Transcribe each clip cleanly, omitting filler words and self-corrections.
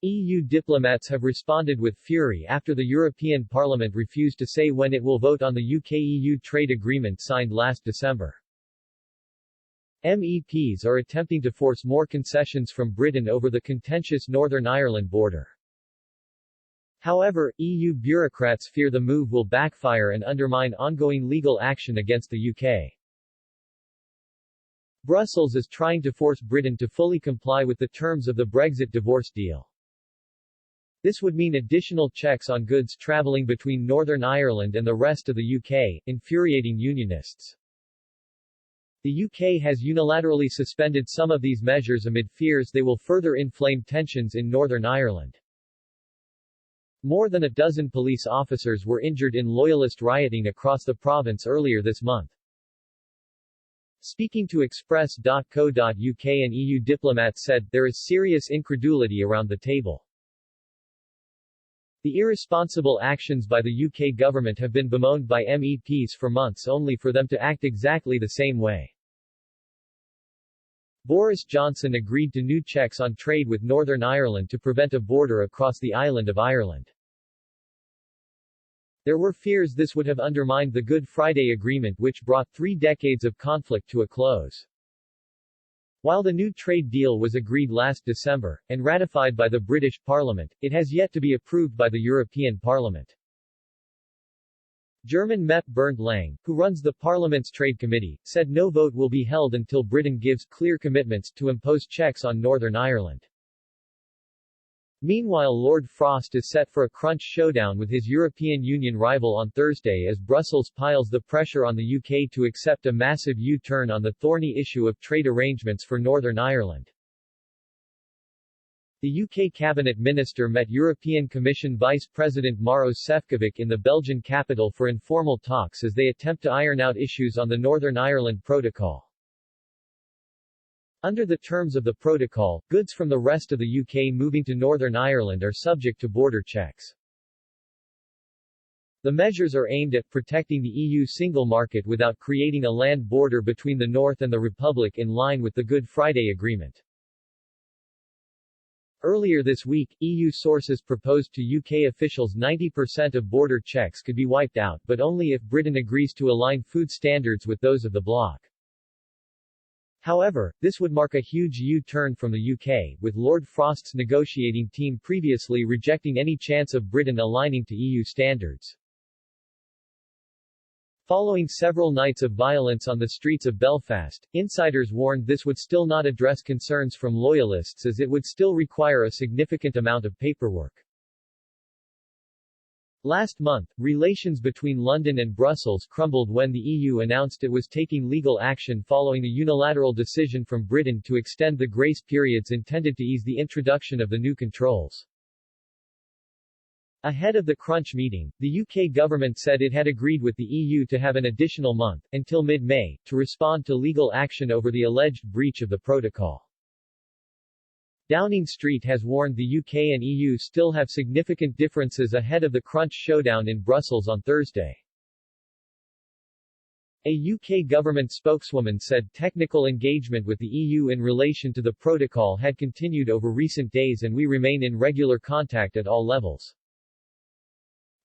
EU diplomats have responded with fury after the European Parliament refused to say when it will vote on the UK-EU trade agreement signed last December. MEPs are attempting to force more concessions from Britain over the contentious Northern Ireland border. However, EU bureaucrats fear the move will backfire and undermine ongoing legal action against the UK. Brussels is trying to force Britain to fully comply with the terms of the Brexit divorce deal. This would mean additional checks on goods travelling between Northern Ireland and the rest of the UK, infuriating unionists. The UK has unilaterally suspended some of these measures amid fears they will further inflame tensions in Northern Ireland. More than a dozen police officers were injured in loyalist rioting across the province earlier this month. Speaking to Express.co.uk, an EU diplomat said, "There is serious incredulity around the table. The irresponsible actions by the UK government have been bemoaned by MEPs for months only for them to act exactly the same way." Boris Johnson agreed to new checks on trade with Northern Ireland to prevent a border across the island of Ireland. There were fears this would have undermined the Good Friday Agreement, which brought 3 decades of conflict to a close. While the new trade deal was agreed last December, and ratified by the British Parliament, it has yet to be approved by the European Parliament. German MEP Bernd Lang, who runs the Parliament's Trade Committee, said no vote will be held until Britain gives clear commitments to impose checks on Northern Ireland. Meanwhile, Lord Frost is set for a crunch showdown with his European Union rival on Thursday as Brussels piles the pressure on the UK to accept a massive U-turn on the thorny issue of trade arrangements for Northern Ireland. The UK Cabinet Minister met European Commission Vice President Maros Sefcovic in the Belgian capital for informal talks as they attempt to iron out issues on the Northern Ireland Protocol. Under the terms of the protocol, goods from the rest of the UK moving to Northern Ireland are subject to border checks. The measures are aimed at protecting the EU single market without creating a land border between the North and the Republic in line with the Good Friday Agreement. Earlier this week, EU sources proposed to UK officials 90% of border checks could be wiped out, but only if Britain agrees to align food standards with those of the bloc. However, this would mark a huge U-turn from the UK, with Lord Frost's negotiating team previously rejecting any chance of Britain aligning to EU standards. Following several nights of violence on the streets of Belfast, insiders warned this would still not address concerns from loyalists as it would still require a significant amount of paperwork. Last month, relations between London and Brussels crumbled when the EU announced it was taking legal action following a unilateral decision from Britain to extend the grace periods intended to ease the introduction of the new controls. Ahead of the crunch meeting, the UK government said it had agreed with the EU to have an additional month, until mid-May, to respond to legal action over the alleged breach of the protocol. Downing Street has warned the UK and EU still have significant differences ahead of the crunch showdown in Brussels on Thursday. A UK government spokeswoman said technical engagement with the EU in relation to the protocol had continued over recent days and we remain in regular contact at all levels.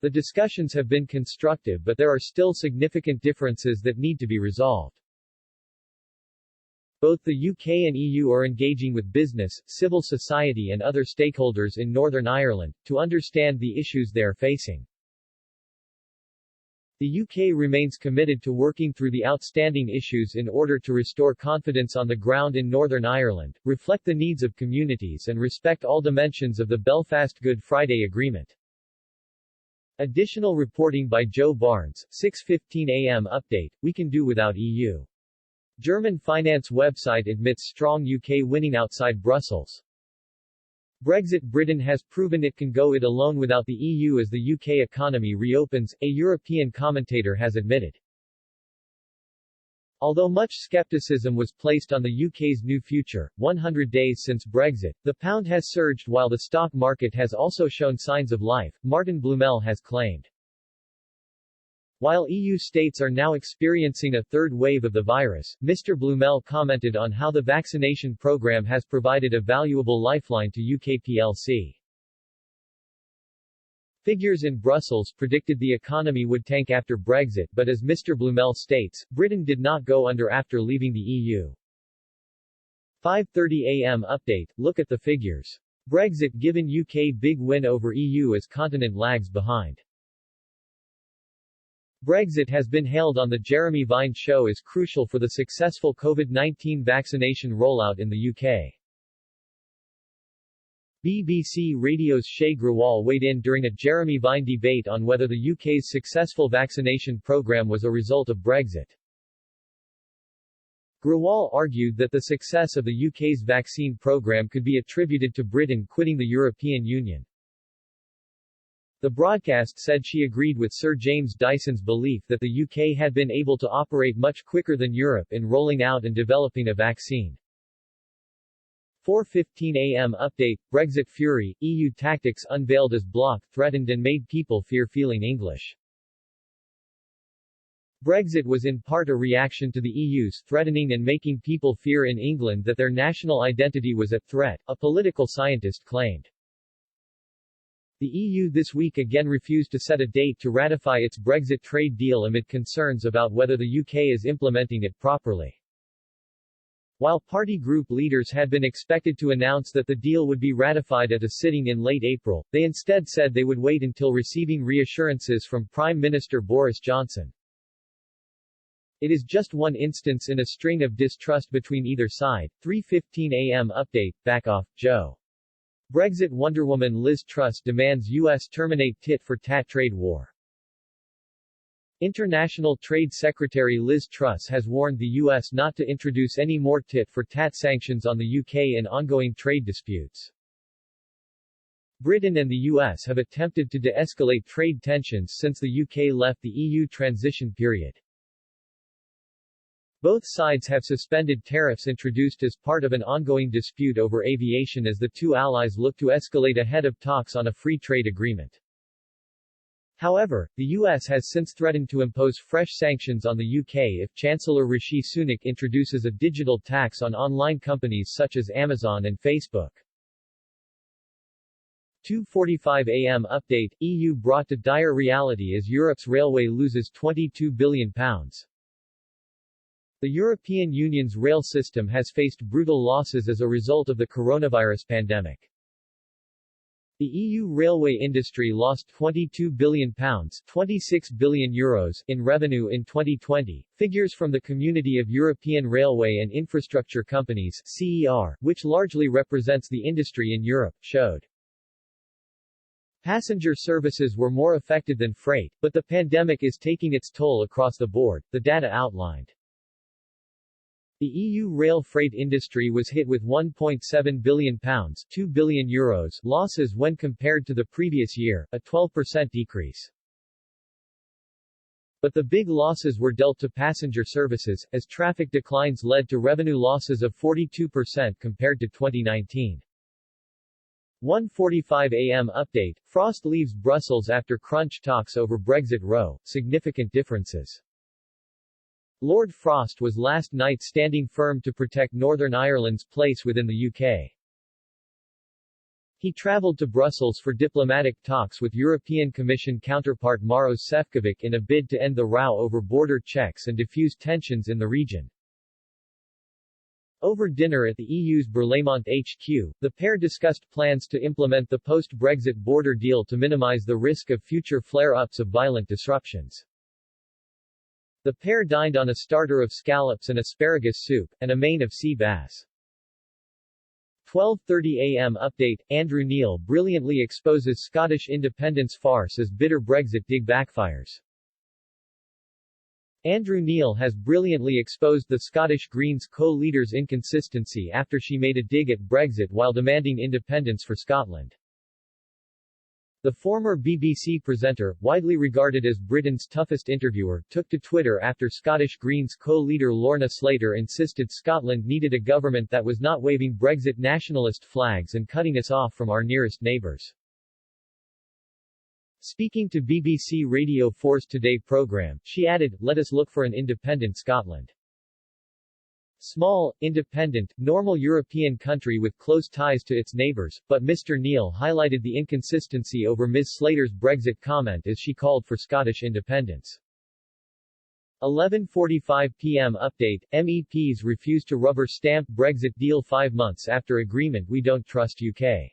The discussions have been constructive, but there are still significant differences that need to be resolved. Both the UK and EU are engaging with business, civil society and other stakeholders in Northern Ireland, to understand the issues they are facing. The UK remains committed to working through the outstanding issues in order to restore confidence on the ground in Northern Ireland, reflect the needs of communities and respect all dimensions of the Belfast Good Friday Agreement. Additional reporting by Joe Barnes, 6:15 a.m. Update, we can do without EU. German finance website admits strong UK winning outside Brussels. Brexit. Britain has proven it can go it alone without the EU as the UK economy reopens, a European commentator has admitted. Although much skepticism was placed on the UK's new future, 100 days since Brexit, the pound has surged while the stock market has also shown signs of life, Martin Blumel has claimed. While EU states are now experiencing a third wave of the virus, Mr. Blumel commented on how the vaccination program has provided a valuable lifeline to UK plc. Figures in Brussels predicted the economy would tank after Brexit, but as Mr. Blumel states, Britain did not go under after leaving the EU. 5:30 a.m. update, look at the figures. Brexit given UK big win over EU as continent lags behind. Brexit has been hailed on the Jeremy Vine show as crucial for the successful COVID-19 vaccination rollout in the UK. BBC Radio's Shay Grewal weighed in during a Jeremy Vine debate on whether the UK's successful vaccination programme was a result of Brexit. Grewal argued that the success of the UK's vaccine programme could be attributed to Britain quitting the European Union. The broadcast said she agreed with Sir James Dyson's belief that the UK had been able to operate much quicker than Europe in rolling out and developing a vaccine. 4:15 a.m. update, Brexit fury, EU tactics unveiled as bloc threatened and made people fear feeling English. Brexit was in part a reaction to the EU's threatening and making people fear in England that their national identity was at threat, a political scientist claimed. The EU this week again refused to set a date to ratify its Brexit trade deal amid concerns about whether the UK is implementing it properly. While party group leaders had been expected to announce that the deal would be ratified at a sitting in late April, they instead said they would wait until receiving reassurances from Prime Minister Boris Johnson. It is just one instance in a string of distrust between either side. 3:15 a.m. update, back off, Joe. Brexit Wonderwoman Liz Truss demands U.S. terminate tit-for-tat trade war. International Trade Secretary Liz Truss has warned the U.S. not to introduce any more tit-for-tat sanctions on the UK in ongoing trade disputes. Britain and the U.S. have attempted to de-escalate trade tensions since the UK left the EU transition period. Both sides have suspended tariffs introduced as part of an ongoing dispute over aviation as the two allies look to escalate ahead of talks on a free trade agreement. However, the U.S. has since threatened to impose fresh sanctions on the UK if Chancellor Rishi Sunak introduces a digital tax on online companies such as Amazon and Facebook. 2:45 a.m. update, EU brought to dire reality as Europe's railway loses £22 billion. The European Union's rail system has faced brutal losses as a result of the coronavirus pandemic. The EU railway industry lost £22 billion (26 billion euros) in revenue in 2020. Figures from the Community of European Railway and Infrastructure Companies (CER), which largely represents the industry in Europe, showed passenger services were more affected than freight, but the pandemic is taking its toll across the board, the data outlined. The EU rail freight industry was hit with £1.7 billion (2 billion euros) losses when compared to the previous year, a 12% decrease. But the big losses were dealt to passenger services, as traffic declines led to revenue losses of 42% compared to 2019. 1:45 a.m. update, Frost leaves Brussels after crunch talks over Brexit row, significant differences. Lord Frost was last night standing firm to protect Northern Ireland's place within the UK. He travelled to Brussels for diplomatic talks with European Commission counterpart Maros Sefcovic in a bid to end the row over border checks and defuse tensions in the region. Over dinner at the EU's Berlaymont HQ, the pair discussed plans to implement the post-Brexit border deal to minimise the risk of future flare-ups of violent disruptions. The pair dined on a starter of scallops and asparagus soup, and a main of sea bass. 12:30 a.m. update, Andrew Neil brilliantly exposes Scottish independence farce as bitter Brexit dig backfires. Andrew Neil has brilliantly exposed the Scottish Greens co-leader's inconsistency after she made a dig at Brexit while demanding independence for Scotland. The former BBC presenter, widely regarded as Britain's toughest interviewer, took to Twitter after Scottish Greens co-leader Lorna Slater insisted Scotland needed a government that was not waving Brexit nationalist flags and cutting us off from our nearest neighbours. Speaking to BBC Radio 4's Today programme, she added, "Let us look for an independent Scotland." Small, independent, normal European country with close ties to its neighbors, but Mr. Neil highlighted the inconsistency over Ms. Slater's Brexit comment as she called for Scottish independence. 11:45 p.m. Update, MEPs refuse to rubber stamp Brexit deal 5 months after agreement. We don't trust UK.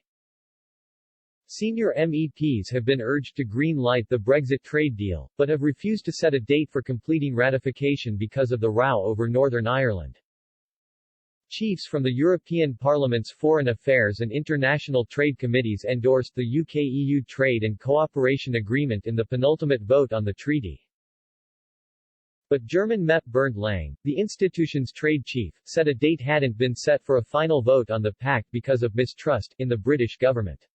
Senior MEPs have been urged to green-light the Brexit trade deal, but have refused to set a date for completing ratification because of the row over Northern Ireland. Chiefs from the European Parliament's Foreign Affairs and International Trade Committees endorsed the UK-EU Trade and Cooperation Agreement in the penultimate vote on the treaty. But German MEP Bernd Lang, the institution's trade chief, said a date hadn't been set for a final vote on the pact because of mistrust in the British government.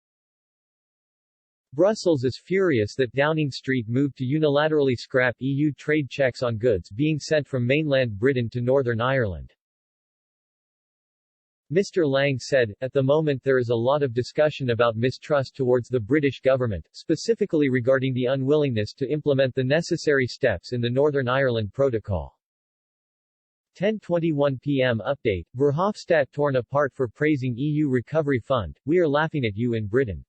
Brussels is furious that Downing Street moved to unilaterally scrap EU trade checks on goods being sent from mainland Britain to Northern Ireland. Mr. Lang said, "At the moment there is a lot of discussion about mistrust towards the British government, specifically regarding the unwillingness to implement the necessary steps in the Northern Ireland Protocol." 10:21 p.m. Update, Verhofstadt torn apart for praising EU Recovery Fund, "We are laughing at you in Britain."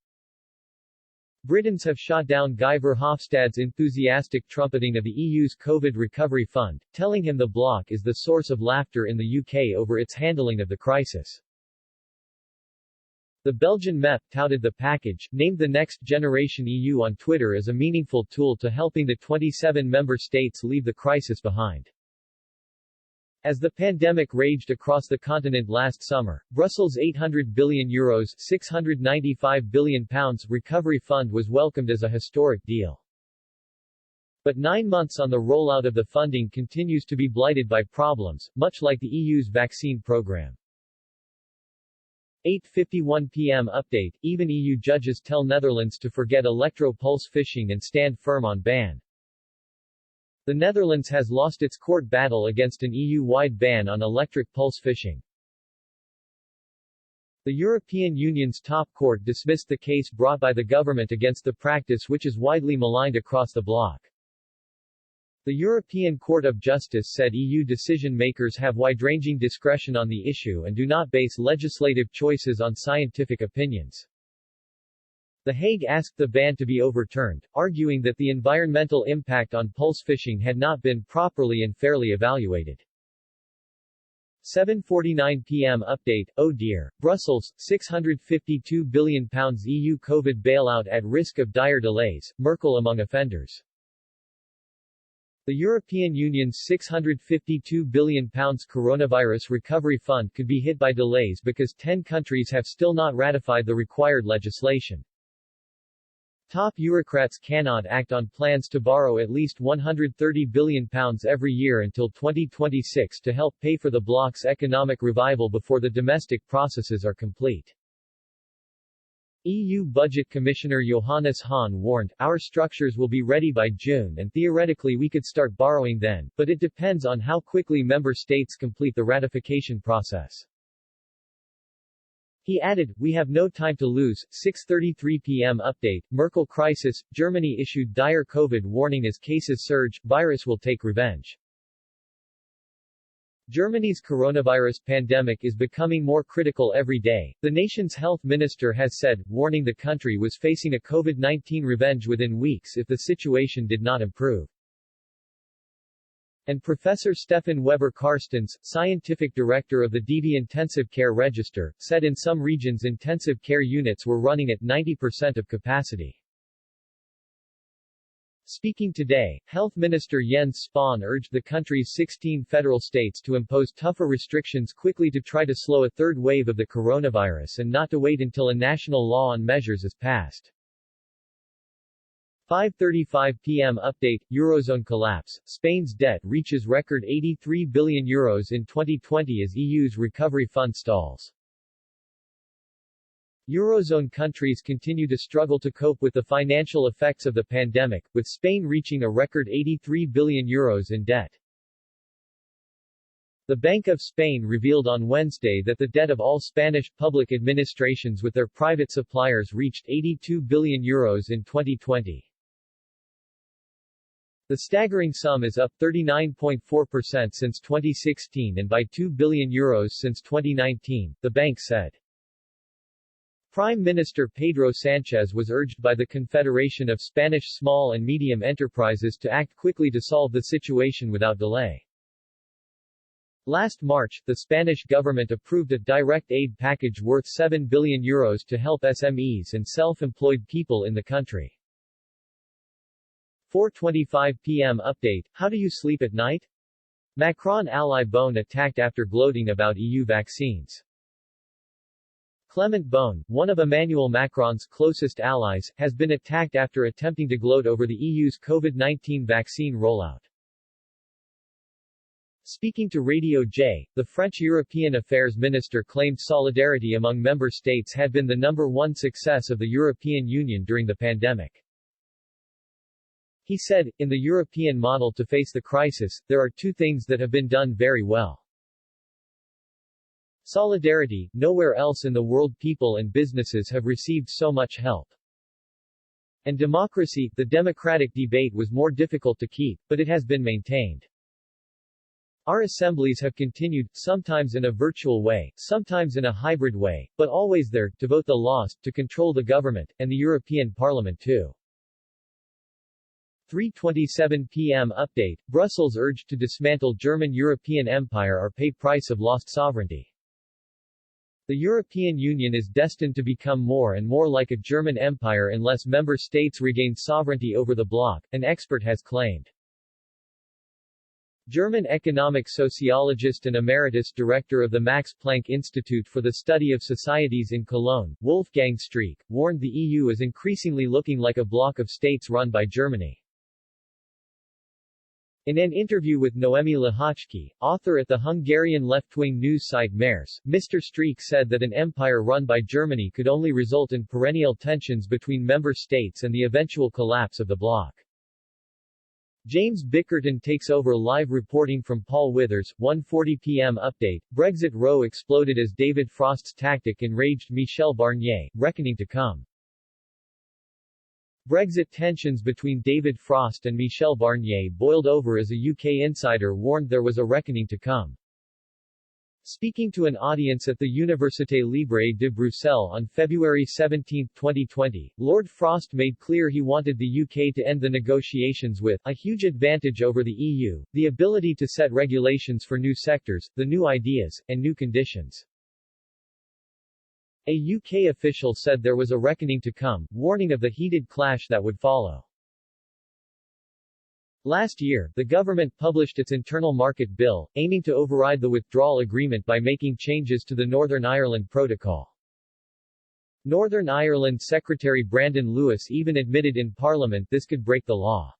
Britons have shot down Guy Verhofstadt's enthusiastic trumpeting of the EU's COVID Recovery Fund, telling him the bloc is the source of laughter in the UK over its handling of the crisis. The Belgian MEP touted the package, named the Next Generation EU on Twitter as a meaningful tool to helping the 27 member states leave the crisis behind. As the pandemic raged across the continent last summer, Brussels' €800 billion £695 billion recovery fund was welcomed as a historic deal. But 9 months on the rollout of the funding continues to be blighted by problems, much like the EU's vaccine program. 8:51 p.m. Update, even EU judges tell Netherlands to forget electro-pulse fishing and stand firm on ban. The Netherlands has lost its court battle against an EU-wide ban on electric pulse fishing. The European Union's top court dismissed the case brought by the government against the practice, which is widely maligned across the bloc. The European Court of Justice said EU decision-makers have wide-ranging discretion on the issue and do not base legislative choices on scientific opinions. The Hague asked the ban to be overturned, arguing that the environmental impact on pulse fishing had not been properly and fairly evaluated. 7:49 p.m. Update, oh dear, Brussels, £652 billion EU COVID bailout at risk of dire delays, Merkel among offenders. The European Union's £652 billion coronavirus recovery fund could be hit by delays because 10 countries have still not ratified the required legislation. Top bureaucrats cannot act on plans to borrow at least £130 billion every year until 2026 to help pay for the bloc's economic revival before the domestic processes are complete. EU Budget Commissioner Johannes Hahn warned, "Our structures will be ready by June and theoretically we could start borrowing then, but it depends on how quickly member states complete the ratification process." He added, "We have no time to lose." 6:33 p.m. Update, Merkel crisis, Germany issued dire COVID warning as cases surge, virus will take revenge. Germany's coronavirus pandemic is becoming more critical every day, the nation's health minister has said, warning the country was facing a COVID-19 revenge within weeks if the situation did not improve. And Professor Stefan Weber-Karstens, scientific director of the DV Intensive Care Register, said in some regions intensive care units were running at 90% of capacity. Speaking today, Health Minister Jens Spahn urged the country's 16 federal states to impose tougher restrictions quickly to try to slow a third wave of the coronavirus and not to wait until a national law on measures is passed. 5:35 p.m. Update, Eurozone collapse, Spain's debt reaches record €83 billion in 2020 as EU's recovery fund stalls. Eurozone countries continue to struggle to cope with the financial effects of the pandemic, with Spain reaching a record €83 billion in debt. The Bank of Spain revealed on Wednesday that the debt of all Spanish public administrations with their private suppliers reached €82 billion in 2020. The staggering sum is up 39.4% since 2016 and by €2 billion since 2019, the bank said. Prime Minister Pedro Sánchez was urged by the Confederation of Spanish Small and Medium Enterprises to act quickly to solve the situation without delay. Last March, the Spanish government approved a direct aid package worth €7 billion to help SMEs and self-employed people in the country. 4:25 p.m. Update, how do you sleep at night? Macron ally Beaune attacked after gloating about EU vaccines. Clement Beaune, one of Emmanuel Macron's closest allies, has been attacked after attempting to gloat over the EU's COVID-19 vaccine rollout. Speaking to Radio J, the French European Affairs Minister claimed solidarity among member states had been the #1 success of the European Union during the pandemic. He said, in the European model to face the crisis, there are two things that have been done very well. Solidarity, nowhere else in the world people and businesses have received so much help. And democracy, the democratic debate was more difficult to keep, but it has been maintained. Our assemblies have continued, sometimes in a virtual way, sometimes in a hybrid way, but always there, to vote the laws, to control the government, and the European Parliament too. 3:27 p.m. Update, Brussels urged to dismantle German European Empire or pay price of lost sovereignty. The European Union is destined to become more and more like a German empire unless member states regain sovereignty over the bloc, an expert has claimed. German economic sociologist and emeritus director of the Max Planck Institute for the Study of Societies in Cologne, Wolfgang Streeck, warned the EU is increasingly looking like a bloc of states run by Germany. In an interview with Noemi Lehocki, author at the Hungarian left-wing news site MEPs, Mr. Streeck said that an empire run by Germany could only result in perennial tensions between member states and the eventual collapse of the bloc. James Bickerton takes over live reporting from Paul Withers, 1:40 p.m. Update, Brexit row exploded as David Frost's tactic enraged Michel Barnier, reckoning to come. Brexit tensions between David Frost and Michel Barnier boiled over as a UK insider warned there was a reckoning to come. Speaking to an audience at the Université Libre de Bruxelles on February 17, 2020, Lord Frost made clear he wanted the UK to end the negotiations with a huge advantage over the EU, the ability to set regulations for new sectors, the new ideas, and new conditions. A UK official said there was a reckoning to come, warning of the heated clash that would follow. Last year, the government published its internal market bill, aiming to override the withdrawal agreement by making changes to the Northern Ireland Protocol. Northern Ireland Secretary Brandon Lewis even admitted in Parliament this could break the law.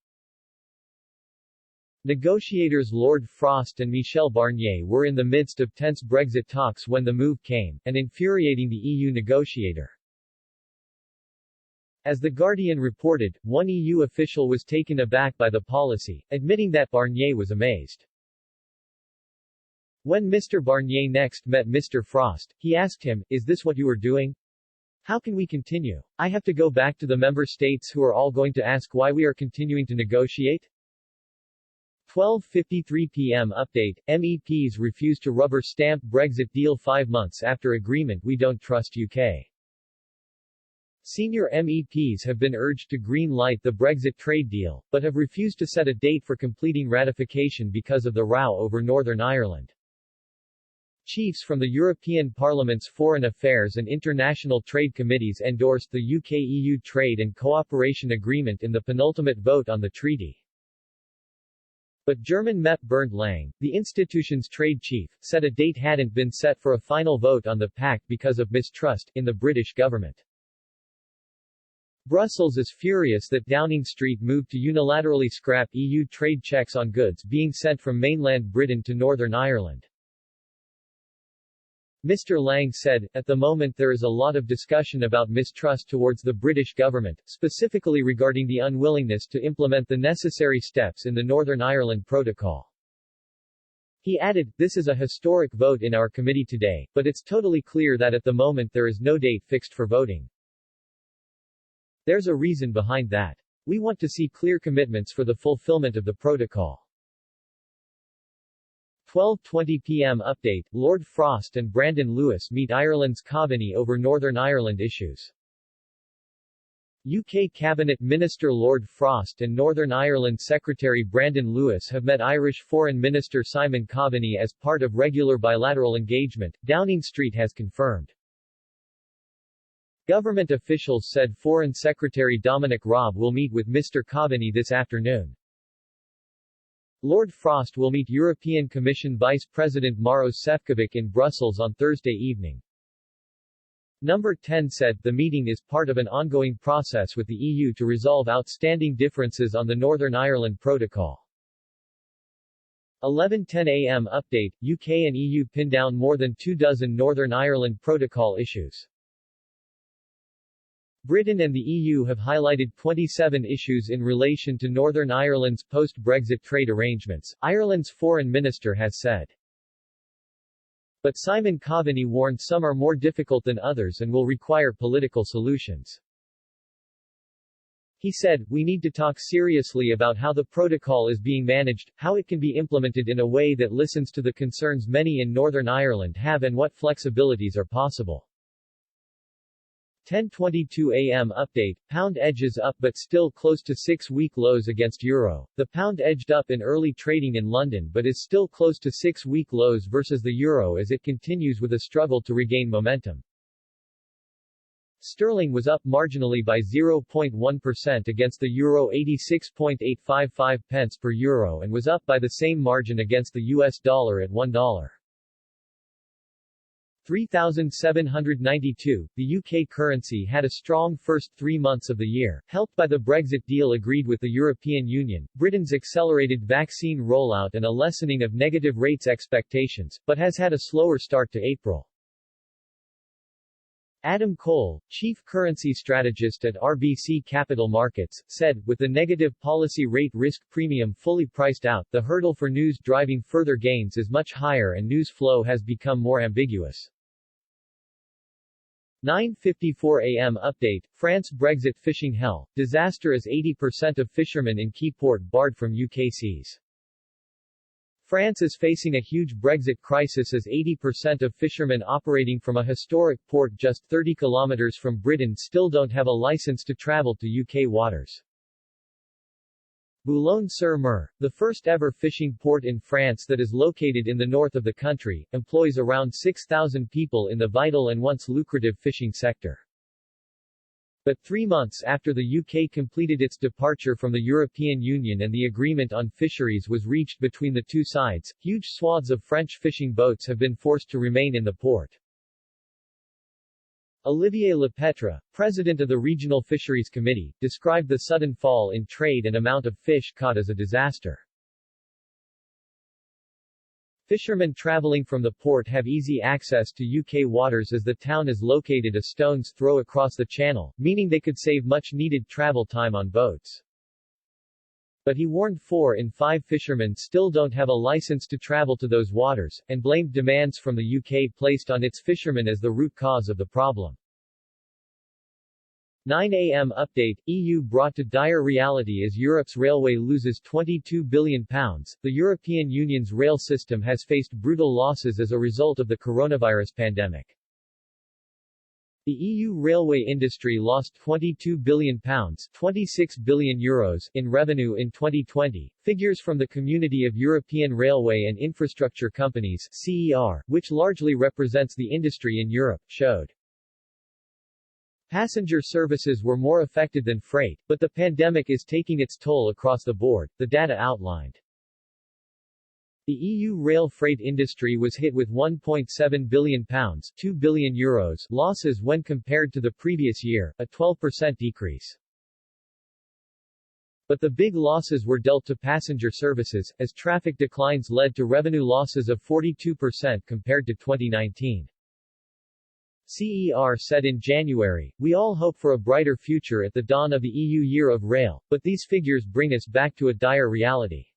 Negotiators Lord Frost and Michel Barnier were in the midst of tense Brexit talks when the move came, and infuriating the EU negotiator. As The Guardian reported, one EU official was taken aback by the policy, admitting that Barnier was amazed. When Mr. Barnier next met Mr. Frost, he asked him, "Is this what you are doing? How can we continue? I have to go back to the member states who are all going to ask why we are continuing to negotiate?" 12:53 p.m. Update, MEPs refuse to rubber stamp Brexit deal 5 months after agreement We don't trust UK. Senior MEPs have been urged to green-light the Brexit trade deal, but have refused to set a date for completing ratification because of the row over Northern Ireland. Chiefs from the European Parliament's Foreign Affairs and International Trade Committees endorsed the UK-EU Trade and Cooperation Agreement in the penultimate vote on the treaty. But German MEP Bernd Lang, the institution's trade chief, said a date hadn't been set for a final vote on the pact because of mistrust in the British government. Brussels is furious that Downing Street moved to unilaterally scrap EU trade checks on goods being sent from mainland Britain to Northern Ireland. Mr. Lang said, "At the moment there is a lot of discussion about mistrust towards the British government, specifically regarding the unwillingness to implement the necessary steps in the Northern Ireland Protocol." He added, "This is a historic vote in our committee today, but it's totally clear that at the moment there is no date fixed for voting. There's a reason behind that. We want to see clear commitments for the fulfillment of the protocol. 12:20 p.m. Update, Lord Frost and Brandon Lewis meet Ireland's Cabinet over Northern Ireland issues. UK Cabinet Minister Lord Frost and Northern Ireland Secretary Brandon Lewis have met Irish Foreign Minister Simon Coveney as part of regular bilateral engagement, Downing Street has confirmed. Government officials said Foreign Secretary Dominic Raab will meet with Mr. Coveney this afternoon. Lord Frost will meet European Commission Vice President Maros Sefcovic in Brussels on Thursday evening. Number 10 said, the meeting is part of an ongoing process with the EU to resolve outstanding differences on the Northern Ireland Protocol. 11:10 a.m. Update, UK and EU pin down more than 24 Northern Ireland Protocol issues. Britain and the EU have highlighted 27 issues in relation to Northern Ireland's post-Brexit trade arrangements, Ireland's foreign minister has said. But Simon Coveney warned some are more difficult than others and will require political solutions. He said, we need to talk seriously about how the protocol is being managed, how it can be implemented in a way that listens to the concerns many in Northern Ireland have and what flexibilities are possible. 10:22 a.m. Update, pound edges up but still close to 6-week lows against euro. The pound edged up in early trading in London but is still close to 6-week lows versus the euro as it continues with a struggle to regain momentum. Sterling was up marginally by 0.1% against the euro 86.855 pence per euro and was up by the same margin against the US dollar at $1. 3,792, the UK currency had a strong first 3 months of the year, helped by the Brexit deal agreed with the European Union, Britain's accelerated vaccine rollout and a lessening of negative rates expectations, but has had a slower start to April. Adam Cole, chief currency strategist at RBC Capital Markets, said, with the negative policy rate risk premium fully priced out, the hurdle for news driving further gains is much higher and news flow has become more ambiguous. 9:54 a.m. Update, France Brexit fishing hell, disaster as 80% of fishermen in key port barred from UK seas. France is facing a huge Brexit crisis as 80% of fishermen operating from a historic port just 30 kilometers from Britain still don't have a license to travel to UK waters. Boulogne-sur-Mer, the first-ever fishing port in France that is located in the north of the country, employs around 6,000 people in the vital and once lucrative fishing sector. But 3 months after the UK completed its departure from the European Union and the agreement on fisheries was reached between the two sides, huge swaths of French fishing boats have been forced to remain in the port. Olivier Lepetre, president of the Regional Fisheries Committee, described the sudden fall in trade and amount of fish caught as a disaster. Fishermen traveling from the port have easy access to UK waters as the town is located a stone's throw across the channel, meaning they could save much-needed travel time on boats. But he warned 4 in 5 fishermen still don't have a license to travel to those waters, and blamed demands from the UK placed on its fishermen as the root cause of the problem. 9 a.m. Update, EU brought to dire reality as Europe's railway loses £22 billion. The European Union's rail system has faced brutal losses as a result of the coronavirus pandemic. The EU railway industry lost £22 billion €26 billion in revenue in 2020, figures from the Community of European Railway and Infrastructure Companies CER, which largely represents the industry in Europe, showed. Passenger services were more affected than freight, but the pandemic is taking its toll across the board, the data outlined. The EU rail freight industry was hit with £1.7 billion €2 billion losses when compared to the previous year, a 12% decrease. But the big losses were dealt to passenger services, as traffic declines led to revenue losses of 42% compared to 2019. CER said in January, "We all hope for a brighter future at the dawn of the EU Year of Rail, but these figures bring us back to a dire reality."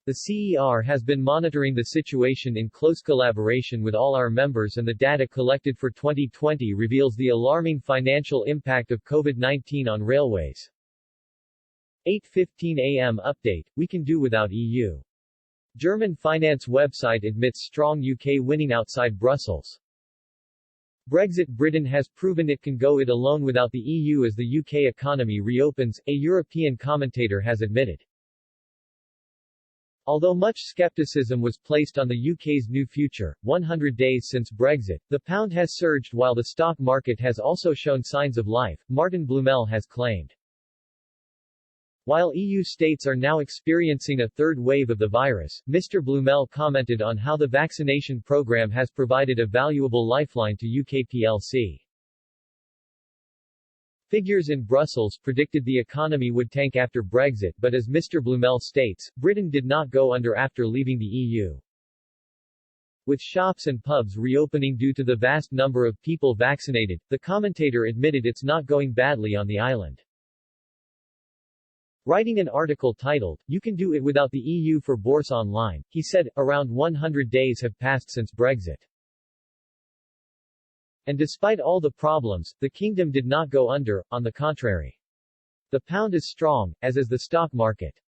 The CER has been monitoring the situation in close collaboration with all our members, and the data collected for 2020 reveals the alarming financial impact of COVID-19 on railways. 8:15 a.m. Update, we can do without EU. German finance website admits strong UK winning outside Brussels. Brexit. Britain has proven it can go it alone without the EU as the UK economy reopens, a European commentator has admitted. Although much skepticism was placed on the UK's new future, 100 days since Brexit, the pound has surged while the stock market has also shown signs of life, Martin Blumell has claimed. While EU states are now experiencing a third wave of the virus, Mr. Blumell commented on how the vaccination program has provided a valuable lifeline to UK plc. Figures in Brussels predicted the economy would tank after Brexit, but as Mr. Blumell states, Britain did not go under after leaving the EU. With shops and pubs reopening due to the vast number of people vaccinated, the commentator admitted it's not going badly on the island. Writing an article titled, "You Can Do It Without the EU" for Bourse Online, he said, around 100 days have passed since Brexit. And despite all the problems, the kingdom did not go under, on the contrary. The pound is strong, as is the stock market.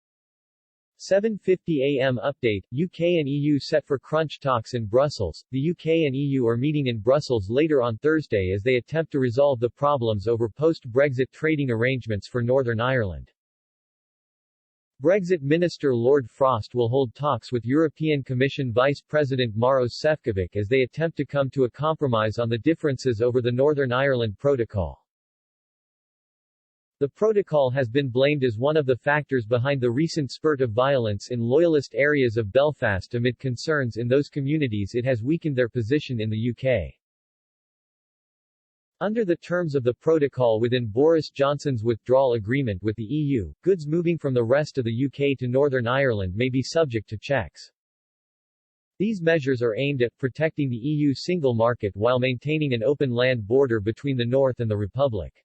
7:50 a.m. Update, UK and EU set for crunch talks in Brussels. The UK and EU are meeting in Brussels later on Thursday as they attempt to resolve the problems over post-Brexit trading arrangements for Northern Ireland. Brexit Minister Lord Frost will hold talks with European Commission Vice President Maros Sefcovic as they attempt to come to a compromise on the differences over the Northern Ireland Protocol. The protocol has been blamed as one of the factors behind the recent spurt of violence in loyalist areas of Belfast amid concerns in those communities it has weakened their position in the UK. Under the terms of the protocol within Boris Johnson's withdrawal agreement with the EU, goods moving from the rest of the UK to Northern Ireland may be subject to checks. These measures are aimed at protecting the EU single market while maintaining an open land border between the North and the Republic.